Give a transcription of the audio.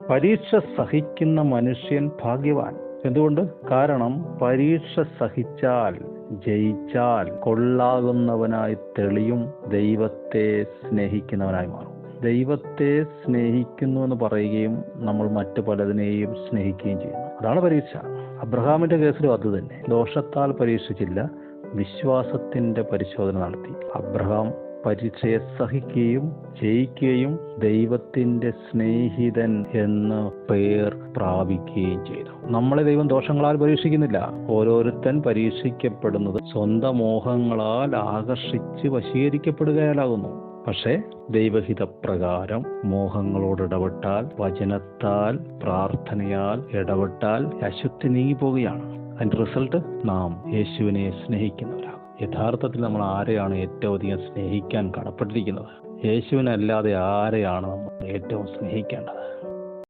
പരീക്ഷ സഹിക്കുന്ന മനുഷ്യൻ ഭാഗ്യവാൻ. എന്തുകൊണ്ട്? കാരണം പരീക്ഷ സഹിച്ചാൽ, ജയിച്ചാൽ കൊള്ളാകുന്നവനായി തെളിയും, ദൈവത്തെ സ്നേഹിക്കുന്നവനായി മാറും. ദൈവത്തെ സ്നേഹിക്കുന്നു എന്ന് പറയുകയും നമ്മൾ മറ്റു പലതിനെയും സ്നേഹിക്കുകയും ചെയ്യുന്നു. അതാണ് പരീക്ഷ. അബ്രഹാമിന്റെ കേസിലും അത് തന്നെ. ദോഷത്താൽ പരീക്ഷിച്ചില്ല, വിശ്വാസത്തിന്റെ പരിശോധന നടത്തി. അബ്രഹാം പരീക്ഷയെ സഹിക്കുകയും ജയിക്കുകയും ദൈവത്തിന്റെ സ്നേഹിതൻ എന്ന് പേർ പ്രാപിക്കുകയും ചെയ്തു. നമ്മളെ ദൈവം ദോഷങ്ങളാൽ പരീക്ഷിക്കുന്നില്ല. ഓരോരുത്തൻ പരീക്ഷിക്കപ്പെടുന്നത് സ്വന്തം മോഹങ്ങളാൽ ആകർഷിച്ച് വശീകരിക്കപ്പെടുകയാലാകുന്നു. പക്ഷേ ദൈവഹിതപ്രകാരം മോഹങ്ങളോട് ഇടപെട്ടാൽ, വചനത്താൽ, പ്രാർത്ഥനയാൽ ഇടപെട്ടാൽ അശുദ്ധി നീങ്ങിപ്പോവുകയാണ്. അതിന്റെ റിസൾട്ട് നാം യേശുവിനെ സ്നേഹിക്കുന്നവരാകും. യഥാർത്ഥത്തിൽ നമ്മൾ ആരെയാണ് ഏറ്റവും അധികം സ്നേഹിക്കാൻ കടപ്പെട്ടിരിക്കുന്നത്? യേശുവിനല്ലാതെ ആരെയാണ് നമ്മൾ ഏറ്റവും സ്നേഹിക്കേണ്ടത്?